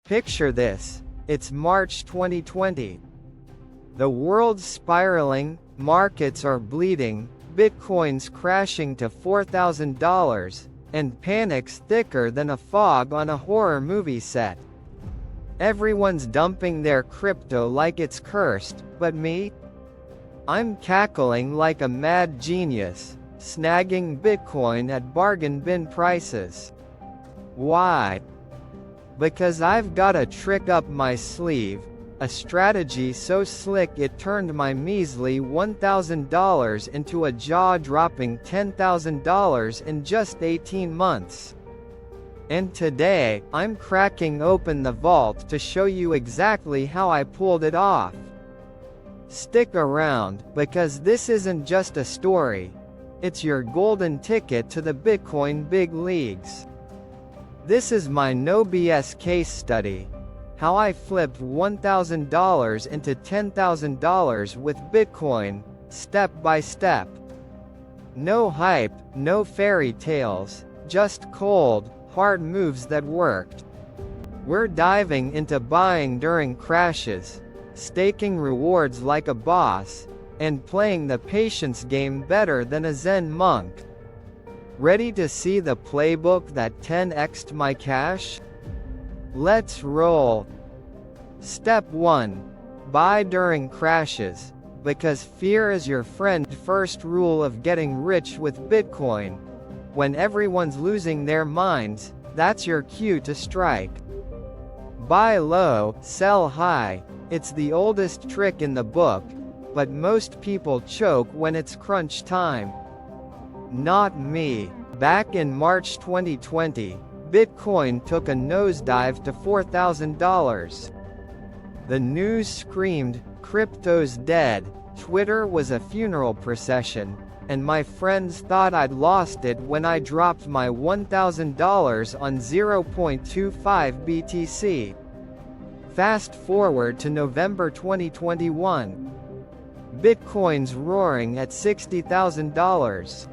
Picture this. It's March 2020. The world's spiraling, markets are bleeding, Bitcoin's crashing to $4,000, and panic's thicker than a fog on a horror movie set. Everyone's dumping their crypto like it's cursed, but me? I'm cackling like a mad genius, snagging Bitcoin at bargain bin prices. Why? Because I've got a trick up my sleeve, a strategy so slick it turned my measly $1,000 into a jaw-dropping $10,000 in just 18 months. And today, I'm cracking open the vault to show you exactly how I pulled it off. Stick around, because this isn't just a story. It's your golden ticket to the Bitcoin big leagues. This is my no BS case study. How I flipped $1,000 into $10,000 with Bitcoin, step by step. No hype, no fairy tales, just cold, hard moves that worked. We're diving into buying during crashes, staking rewards like a boss, and playing the patience game better than a Zen monk. Ready to see the playbook that 10x'd my cash? Let's roll. Step 1. Buy during crashes, because fear is your friend. First rule of getting rich with Bitcoin. When everyone's losing their minds, that's your cue to strike. Buy low, sell high. It's the oldest trick in the book, but most people choke when it's crunch time. Not me. Back in March 2020, Bitcoin took a nosedive to $4,000. The news screamed, "Crypto's dead," Twitter was a funeral procession, and my friends thought I'd lost it when I dropped my $1,000 on 0.25 BTC. Fast forward to November 2021. Bitcoin's roaring at $60,000.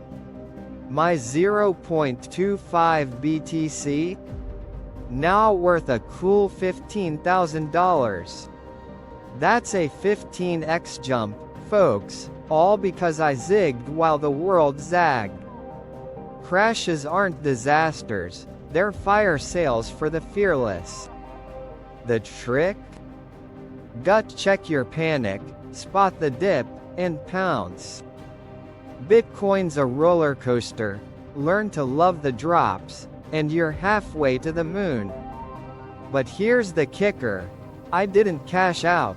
My 0.25 BTC? Now worth a cool $15,000. That's a 15x jump, folks, all because I zigged while the world zagged. Crashes aren't disasters, they're fire sales for the fearless. The trick? Gut check your panic, spot the dip, and pounce. Bitcoin's a roller coaster. Learn to love the drops, and you're halfway to the moon. But here's the kicker. I didn't cash out.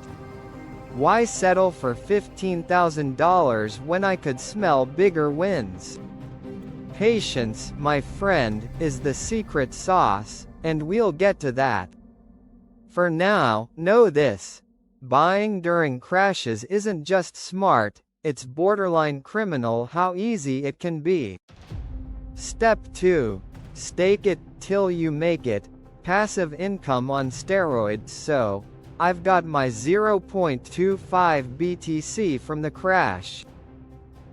Why settle for $15,000 when I could smell bigger wins? Patience, my friend, is the secret sauce, and we'll get to that. For now, know this. Buying during crashes isn't just smart, it's borderline criminal how easy it can be. Step 2. Stake it till you make it. Passive income on steroids. So, I've got my 0.25 BTC from the crash.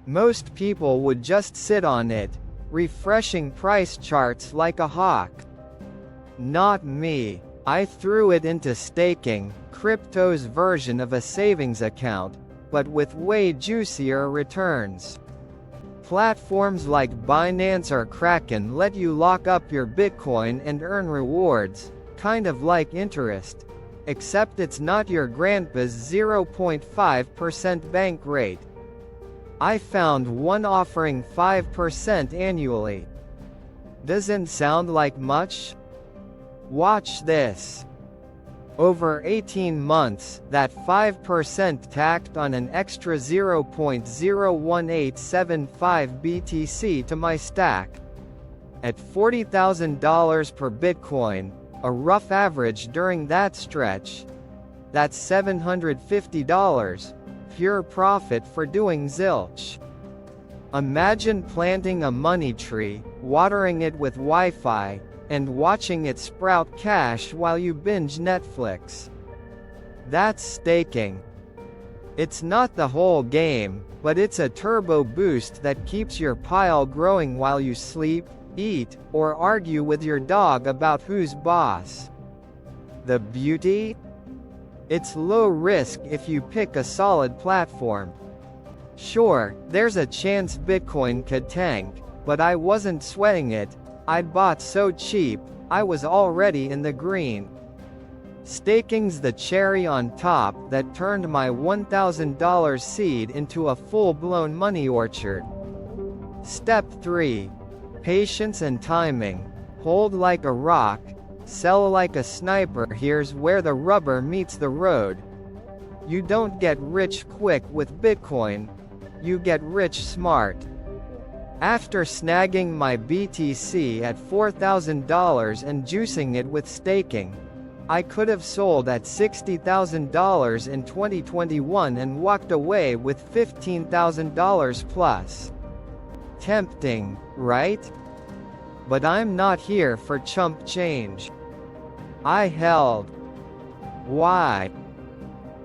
Most people would just sit on it, refreshing price charts like a hawk. Not me. I threw it into staking, crypto's version of a savings account, but with way juicier returns. Platforms like Binance or Kraken let you lock up your Bitcoin and earn rewards, kind of like interest. Except it's not your grandpa's 0.5% bank rate. I found one offering 5% annually. Doesn't sound like much? Watch this. Over 18 months, that 5% tacked on an extra 0.01875 BTC to my stack. At $40,000 per Bitcoin, a rough average during that stretch. That's $750, pure profit for doing zilch. Imagine planting a money tree, watering it with Wi-Fi, and watching it sprout cash while you binge Netflix. That's staking. It's not the whole game, but it's a turbo boost that keeps your pile growing while you sleep, eat, or argue with your dog about who's boss. The beauty? It's low risk if you pick a solid platform. Sure, there's a chance Bitcoin could tank, but I wasn't sweating it. I'd bought so cheap, I was already in the green. Staking's the cherry on top that turned my $1,000 seed into a full-blown money orchard. Step 3. Patience and timing. Hold like a rock, sell like a sniper. Here's where the rubber meets the road. You don't get rich quick with Bitcoin. You get rich smart. After snagging my BTC at $4,000 and juicing it with staking, I could have sold at $60,000 in 2021 and walked away with $15,000 plus. Tempting, right? But I'm not here for chump change. I held. Why?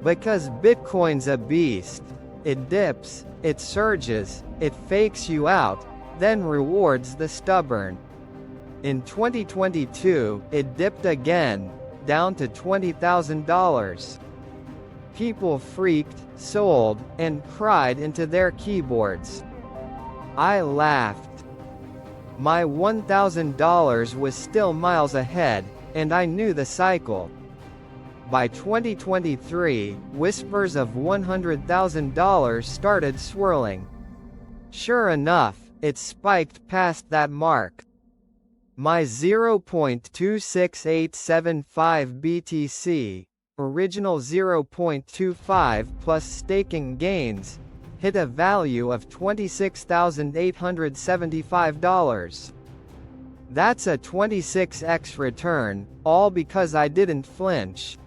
Because Bitcoin's a beast. It dips, it surges, it fakes you out, then rewards the stubborn. In 2022, it dipped again, down to $20,000. People freaked, sold, and cried into their keyboards. I laughed. My $1,000 was still miles ahead, and I knew the cycle. By 2023, whispers of $100,000 started swirling. Sure enough, it spiked past that mark. My 0.26875 BTC, original 0.25 plus staking gains, hit a value of $26,875. That's a 26x return, all because I didn't flinch.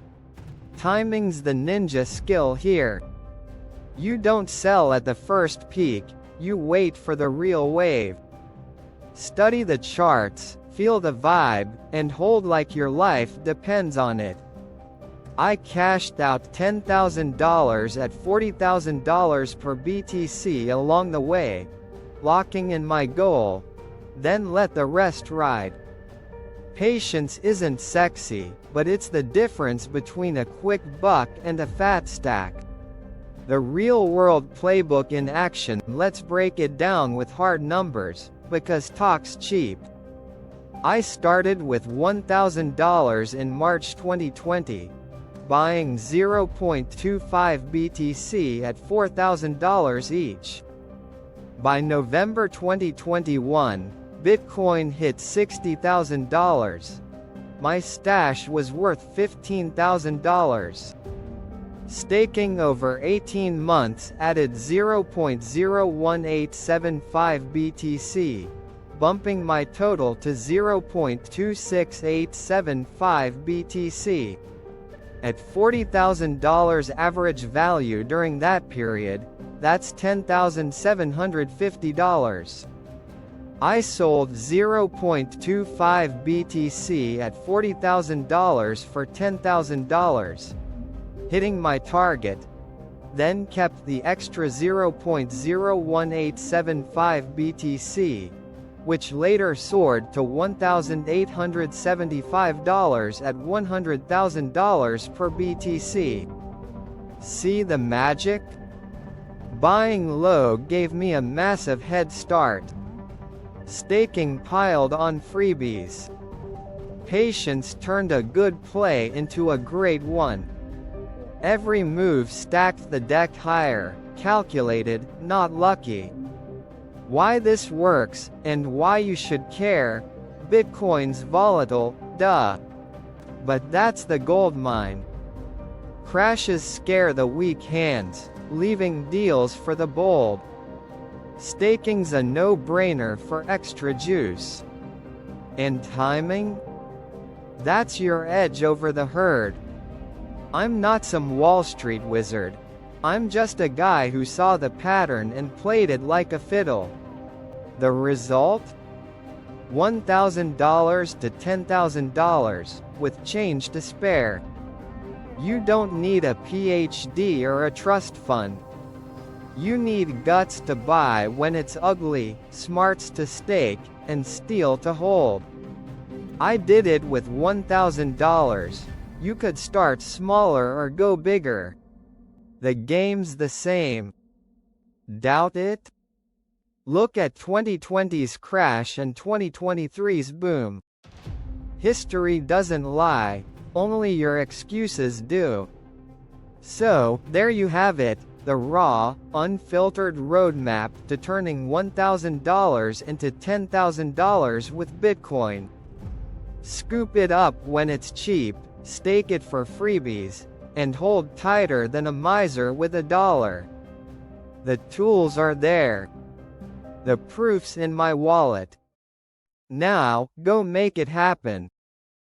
Timing's the ninja skill here. You don't sell at the first peak, you wait for the real wave. Study the charts, feel the vibe, and hold like your life depends on it. I cashed out $10,000 at $40,000 per BTC along the way, locking in my goal, then let the rest ride. Patience isn't sexy, but it's the difference between a quick buck and a fat stack. The real-world playbook in action. Let's break it down with hard numbers, because talk's cheap. I started with $1,000 in March 2020, buying 0.25 BTC at $4,000 each. By November 2021, Bitcoin hit $60,000. My stash was worth $15,000. Staking over 18 months added 0.01875 BTC, bumping my total to 0.26875 BTC. At $40,000 average value during that period, that's $10,750. I sold 0.25 BTC at $40,000 for $10,000, hitting my target, then kept the extra 0.01875 BTC, which later soared to $1,875 at $100,000 per BTC. See the magic? Buying low gave me a massive head start. Staking piled on freebies. Patience turned a good play into a great one. Every move stacked the deck higher, calculated, not lucky. Why this works, and why you should care? Bitcoin's volatile, duh. But that's the gold mine. Crashes scare the weak hands, leaving deals for the bold. Staking's a no-brainer for extra juice. And timing? That's your edge over the herd. I'm not some Wall Street wizard. I'm just a guy who saw the pattern and played it like a fiddle. The result? $1,000 to $10,000, with change to spare. You don't need a PhD or a trust fund. You need guts to buy when it's ugly, smarts to stake, and steel to hold. I did it with $1,000, You could start smaller or go bigger. The game's the same. Doubt it? Look at 2020's crash and 2023's boom. History doesn't lie, only your excuses do. So, there you have it, the raw, unfiltered roadmap to turning $1,000 into $10,000 with Bitcoin. Scoop it up when it's cheap, stake it for freebies, and hold tighter than a miser with $1. The tools are there. The proof's in my wallet. Now, go make it happen.